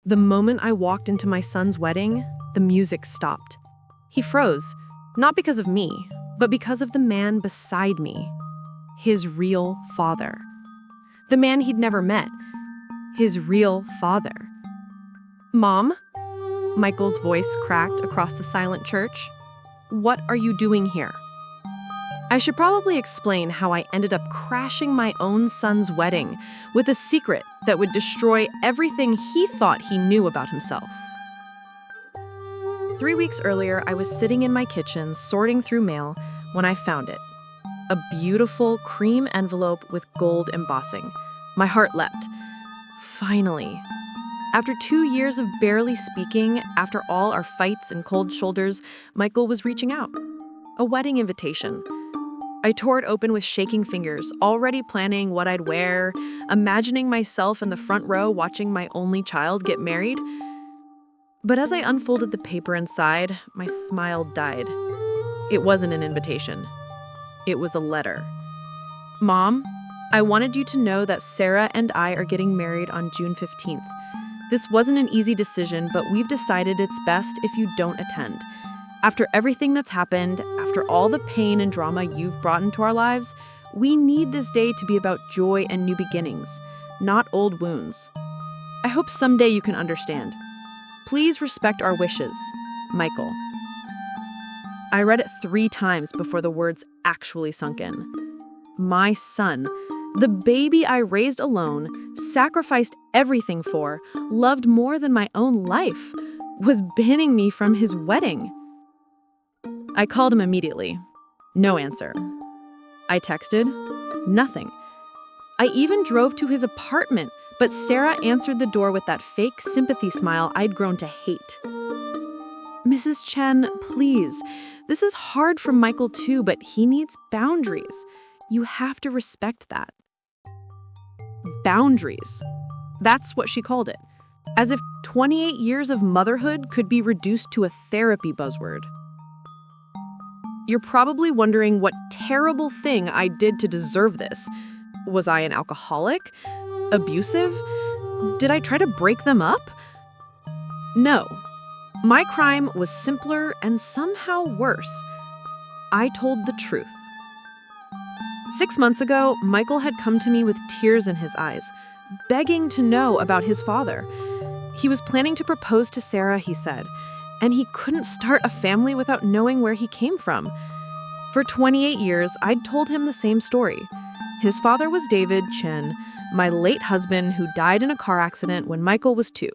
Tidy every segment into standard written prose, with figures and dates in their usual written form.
The moment I walked into my son's wedding, the music stopped. He froze, not because of me, but because of the man beside me. His real father. The man he'd never met. His real father. "Mom?" Michael's voice cracked across the silent church. "What are you doing here?" I should probably explain how I ended up crashing my own son's wedding with a secret that would destroy everything he thought he knew about himself. 3 weeks earlier, I was sitting in my kitchen sorting through mail when I found it. A beautiful cream envelope with gold embossing. My heart leapt. Finally. After 2 years of barely speaking, after all our fights and cold shoulders, Michael was reaching out. A wedding invitation. I tore it open with shaking fingers, already planning what I'd wear, imagining myself in the front row watching my only child get married. But as I unfolded the paper inside, my smile died. It wasn't an invitation. It was a letter. "Mom, I wanted you to know that Sarah and I are getting married on June 15th. This wasn't an easy decision, but we've decided it's best if you don't attend. After everything that's happened, after all the pain and drama you've brought into our lives, we need this day to be about joy and new beginnings, not old wounds. I hope someday you can understand. Please respect our wishes, Michael." I read it 3 times before the words actually sunk in. My son, the baby I raised alone, sacrificed everything for, loved more than my own life, was banning me from his wedding. I called him immediately. No answer. I texted. Nothing. I even drove to his apartment, but Sarah answered the door with that fake sympathy smile I'd grown to hate. "Mrs. Chen, please. This is hard for Michael too, but he needs boundaries. You have to respect that." Boundaries. That's what she called it. As if 28 years of motherhood could be reduced to a therapy buzzword. You're probably wondering what terrible thing I did to deserve this. Was I an alcoholic? Abusive? Did I try to break them up? No. My crime was simpler and somehow worse. I told the truth. 6 months ago, Michael had come to me with tears in his eyes, begging to know about his father. He was planning to propose to Sarah, he said, and he couldn't start a family without knowing where he came from. For 28 years, I'd told him the same story. His father was David Chen, my late husband who died in a car accident when Michael was 2.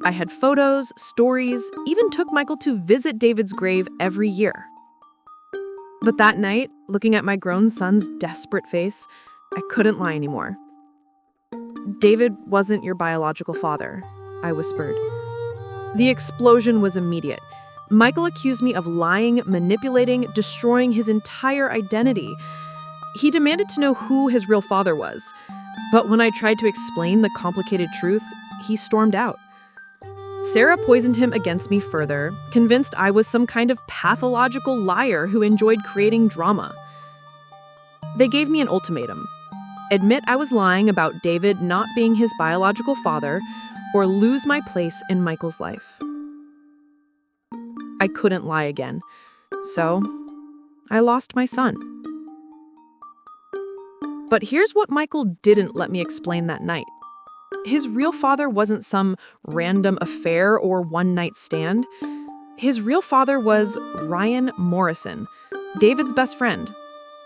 I had photos, stories, even took Michael to visit David's grave every year. But that night, looking at my grown son's desperate face, I couldn't lie anymore. "David wasn't your biological father," I whispered. The explosion was immediate. Michael accused me of lying, manipulating, destroying his entire identity. He demanded to know who his real father was. But when I tried to explain the complicated truth, he stormed out. Sarah poisoned him against me further, convinced I was some kind of pathological liar who enjoyed creating drama. They gave me an ultimatum. Admit I was lying about David not being his biological father, or lose my place in Michael's life. I couldn't lie again, so I lost my son. But here's what Michael didn't let me explain that night. His real father wasn't some random affair or one-night stand. His real father was Ryan Morrison, David's best friend,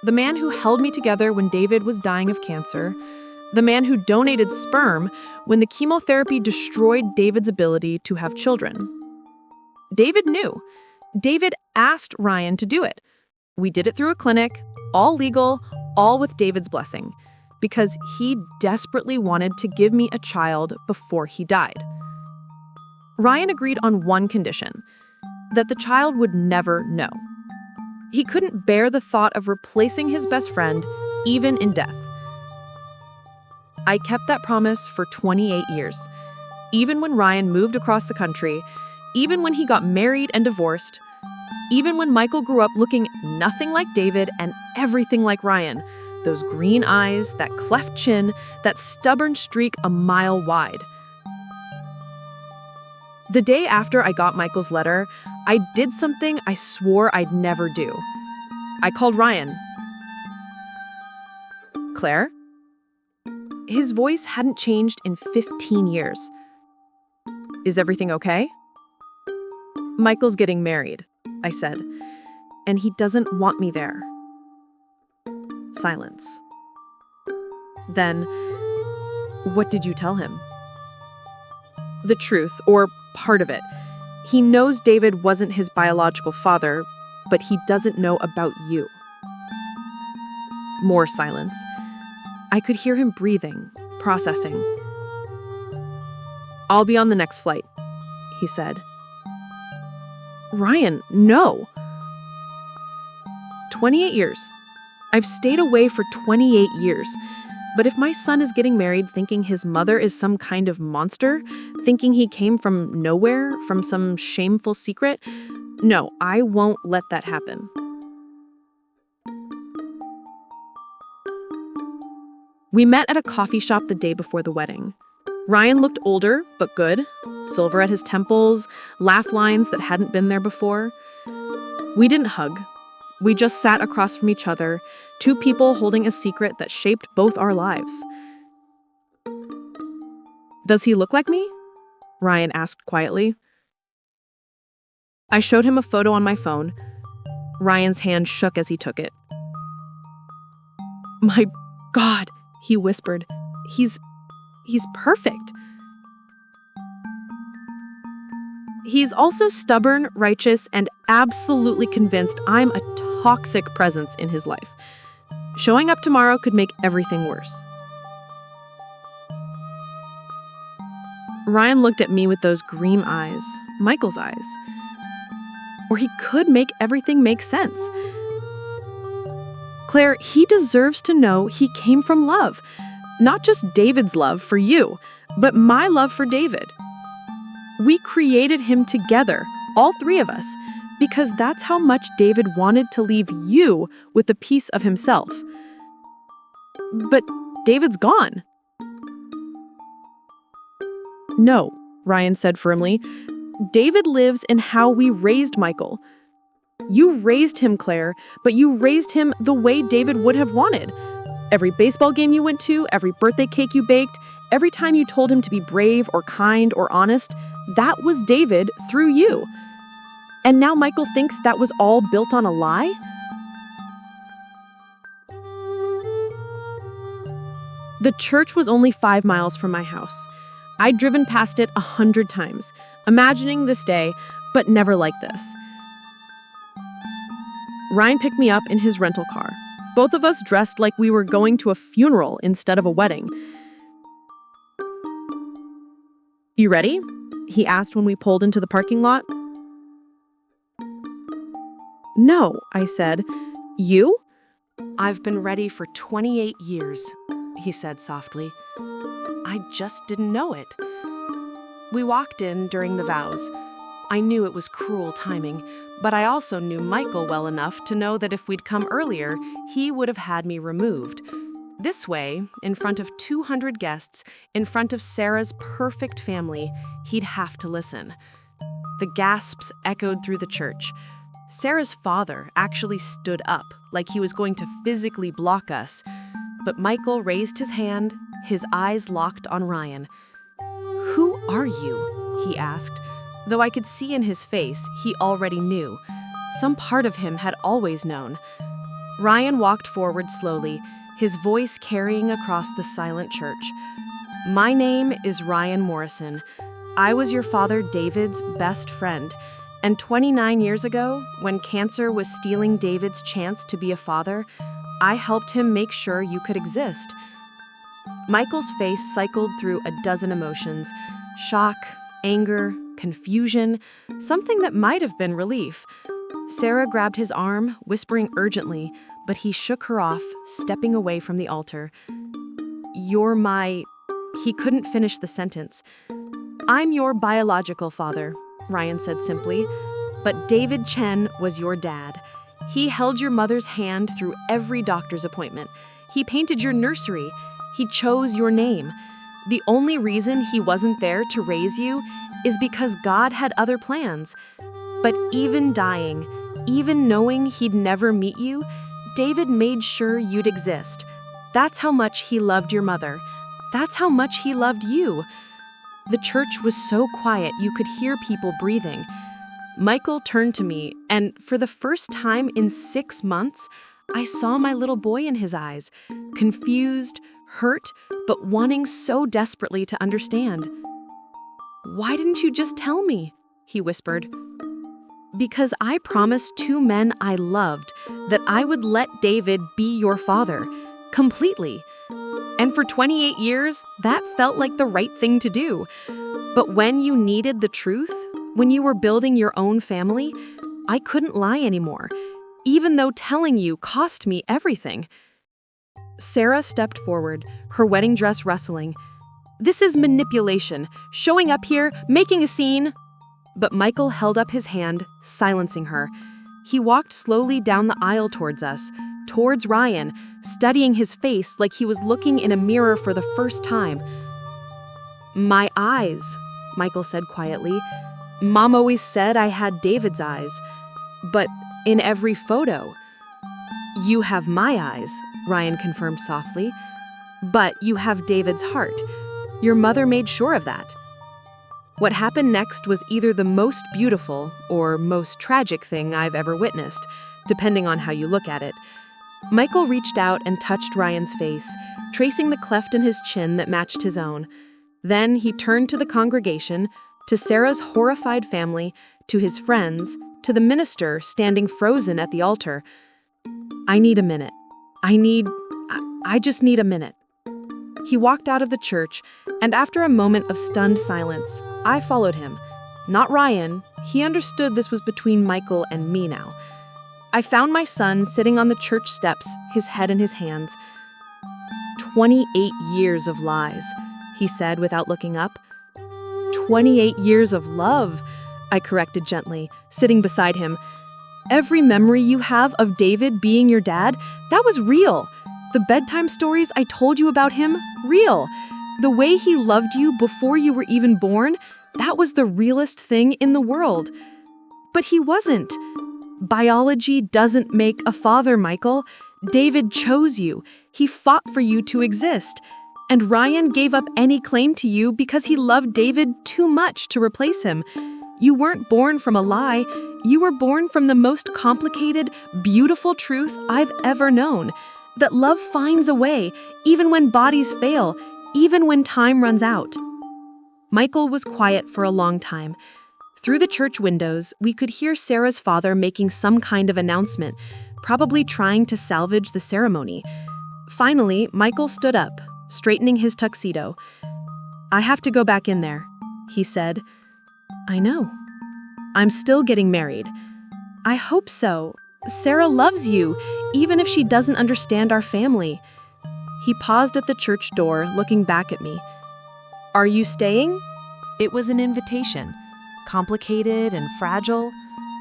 the man who held me together when David was dying of cancer, the man who donated sperm when the chemotherapy destroyed David's ability to have children. David knew. David asked Ryan to do it. We did it through a clinic, all legal, all with David's blessing, because he desperately wanted to give me a child before he died. Ryan agreed on one condition, that the child would never know. He couldn't bear the thought of replacing his best friend, even in death. I kept that promise for 28 years, even when Ryan moved across the country, even when he got married and divorced, even when Michael grew up looking nothing like David and everything like Ryan, those green eyes, that cleft chin, that stubborn streak a mile wide. The day after I got Michael's letter, I did something I swore I'd never do. I called Ryan. Claire? His voice hadn't changed in 15 years. Is everything okay? Michael's getting married, I said, and he doesn't want me there. Silence. Then, what did you tell him? The truth, or part of it. He knows David wasn't his biological father, but he doesn't know about you. More silence. I could hear him breathing, processing. I'll be on the next flight, he said. Ryan, no. 28 years. I've stayed away for 28 years. But if my son is getting married thinking his mother is some kind of monster, thinking he came from nowhere, from some shameful secret, no, I won't let that happen. We met at a coffee shop the day before the wedding. Ryan looked older, but good. Silver at his temples, laugh lines that hadn't been there before. We didn't hug. We just sat across from each other, two people holding a secret that shaped both our lives. Does he look like me? Ryan asked quietly. I showed him a photo on my phone. Ryan's hand shook as he took it. My God, he whispered. He's perfect. He's also stubborn, righteous, and absolutely convinced I'm a toxic presence in his life. Showing up tomorrow could make everything worse. Ryan looked at me with those green eyes, Michael's eyes. Or he could make everything make sense. Claire, he deserves to know he came from love. Not just David's love for you, but my love for David. We created him together, all three of us, because that's how much David wanted to leave you with a piece of himself. But David's gone. No, Ryan said firmly. David lives in how we raised Michael. You raised him, Claire, but you raised him the way David would have wanted. Every baseball game you went to, every birthday cake you baked, every time you told him to be brave or kind or honest, that was David through you. And now Michael thinks that was all built on a lie? The church was only 5 miles from my house. I'd driven past it 100 times, imagining this day, but never like this. Ryan picked me up in his rental car, both of us dressed like we were going to a funeral instead of a wedding. You ready? He asked when we pulled into the parking lot. No, I said. You? I've been ready for 28 years, he said softly. I just didn't know it. We walked in during the vows. I knew it was cruel timing, but I also knew Michael well enough to know that if we'd come earlier, he would have had me removed. This way, in front of 200 guests, in front of Sarah's perfect family, he'd have to listen. The gasps echoed through the church. Sarah's father actually stood up, like he was going to physically block us. But Michael raised his hand, his eyes locked on Ryan. Who are you? He asked. Though I could see in his face, he already knew. Some part of him had always known. Ryan walked forward slowly, his voice carrying across the silent church. My name is Ryan Morrison. I was your father David's best friend. And 29 years ago, when cancer was stealing David's chance to be a father, I helped him make sure you could exist. Michael's face cycled through a dozen emotions: shock, anger, confusion, something that might have been relief. Sarah grabbed his arm, whispering urgently, but he shook her off, stepping away from the altar. You're my... He couldn't finish the sentence. I'm your biological father, Ryan said simply, but David Chen was your dad. He held your mother's hand through every doctor's appointment. He painted your nursery. He chose your name. The only reason he wasn't there to raise you is because God had other plans. But even dying, even knowing he'd never meet you, David made sure you'd exist. That's how much he loved your mother. That's how much he loved you. The church was so quiet you could hear people breathing. Michael turned to me, and for the first time in 6 months, I saw my little boy in his eyes, confused, hurt, but wanting so desperately to understand. "Why didn't you just tell me?" he whispered. "Because I promised 2 men I loved that I would let David be your father, completely. And for 28 years, that felt like the right thing to do. But when you needed the truth, when you were building your own family, I couldn't lie anymore, even though telling you cost me everything." Sarah stepped forward, her wedding dress rustling. "This is manipulation, showing up here, making a scene." But Michael held up his hand, silencing her. He walked slowly down the aisle towards us, towards Ryan, studying his face like he was looking in a mirror for the first time. "My eyes," Michael said quietly. "Mom always said I had David's eyes. But in every photo—" "You have my eyes," Ryan confirmed softly. "But you have David's heart. Your mother made sure of that." What happened next was either the most beautiful or most tragic thing I've ever witnessed, depending on how you look at it. Michael reached out and touched Ryan's face, tracing the cleft in his chin that matched his own. Then he turned to the congregation, to Sarah's horrified family, to his friends, to the minister standing frozen at the altar. "I need a minute. I just need a minute." He walked out of the church, and after a moment of stunned silence, I followed him. Not Ryan. He understood this was between Michael and me now. I found my son sitting on the church steps, his head in his hands. 28 years of lies, he said without looking up. 28 years of love, I corrected gently, sitting beside him. Every memory you have of David being your dad, that was real. The bedtime stories I told you about him, real. The way he loved you before you were even born, that was the realest thing in the world. But he wasn't. Biology doesn't make a father, Michael. David chose you. He fought for you to exist. And Ryan gave up any claim to you because he loved David too much to replace him. You weren't born from a lie. You were born from the most complicated, beautiful truth I've ever known. That love finds a way, even when bodies fail, even when time runs out. Michael was quiet for a long time. Through the church windows, we could hear Sarah's father making some kind of announcement, probably trying to salvage the ceremony. Finally, Michael stood up, straightening his tuxedo. "I have to go back in there," he said. "I know. I'm still getting married." "I hope so. Sarah loves you, even if she doesn't understand our family." He paused at the church door, looking back at me. "Are you staying?" It was an invitation, complicated and fragile,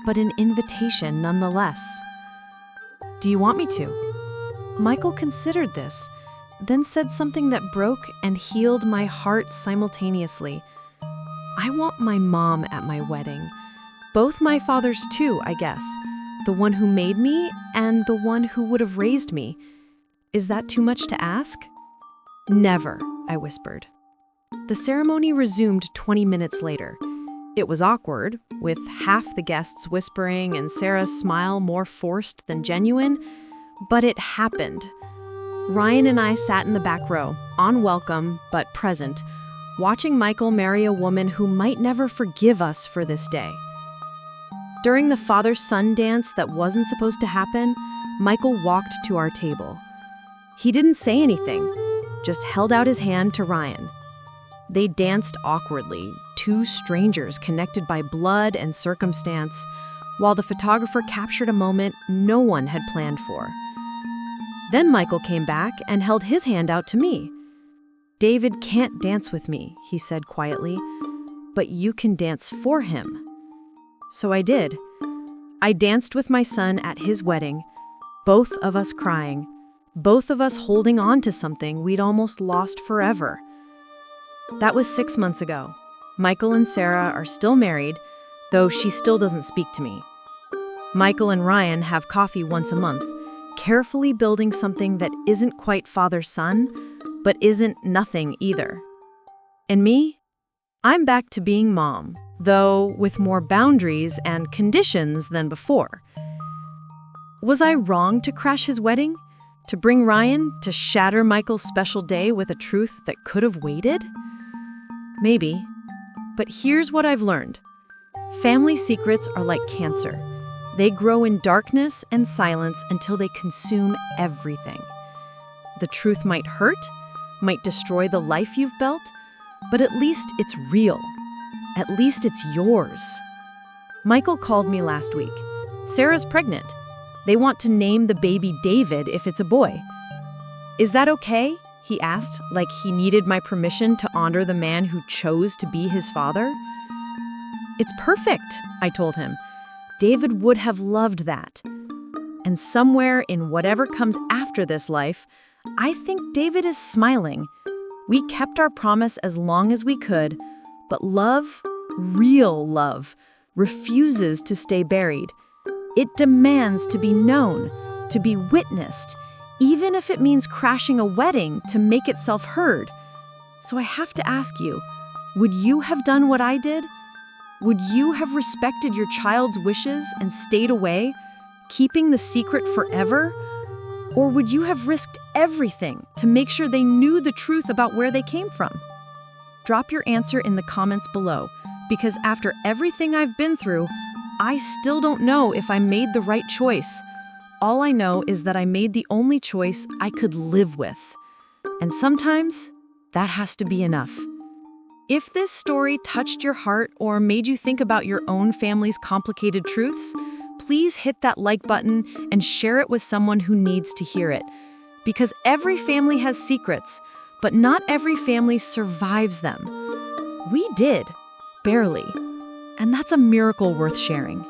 but an invitation nonetheless. "Do you want me to?" Michael considered this, then said something that broke and healed my heart simultaneously. "I want my mom at my wedding. Both my fathers too, I guess. The one who made me and the one who would have raised me. Is that too much to ask?" "Never," I whispered. The ceremony resumed 20 minutes later. It was awkward, with half the guests whispering and Sarah's smile more forced than genuine, but it happened. Ryan and I sat in the back row, unwelcome but present, watching Michael marry a woman who might never forgive us for this day. During the father-son dance that wasn't supposed to happen, Michael walked to our table. He didn't say anything, just held out his hand to Ryan. They danced awkwardly, two strangers connected by blood and circumstance, while the photographer captured a moment no one had planned for. Then Michael came back and held his hand out to me. "David can't dance with me," he said quietly, "but you can dance for him." So I did. I danced with my son at his wedding, both of us crying, both of us holding on to something we'd almost lost forever. That was 6 months ago. Michael and Sarah are still married, though she still doesn't speak to me. Michael and Ryan have coffee once a month, carefully building something that isn't quite father-son, but isn't nothing either. And me? I'm back to being mom, though with more boundaries and conditions than before. Was I wrong to crash his wedding? To bring Ryan to shatter Michael's special day with a truth that could have waited? Maybe. But here's what I've learned. Family secrets are like cancer. They grow in darkness and silence until they consume everything. The truth might hurt, might destroy the life you've built, but at least it's real. At least it's yours. Michael called me last week. Sarah's pregnant. They want to name the baby David if it's a boy. Is that okay? He asked, like he needed my permission to honor the man who chose to be his father. It's perfect, I told him. David would have loved that. And somewhere in whatever comes after this life, I think David is smiling. We kept our promise as long as we could, but love, real love, refuses to stay buried. It demands to be known, to be witnessed, even if it means crashing a wedding to make itself heard. So I have to ask you, would you have done what I did? Would you have respected your child's wishes and stayed away, keeping the secret forever? Or would you have risked everything to make sure they knew the truth about where they came from? Drop your answer in the comments below, because after everything I've been through, I still don't know if I made the right choice. All I know is that I made the only choice I could live with. And sometimes, that has to be enough. If this story touched your heart or made you think about your own family's complicated truths, please hit that like button and share it with someone who needs to hear it. Because every family has secrets, but not every family survives them. We did, barely. And that's a miracle worth sharing.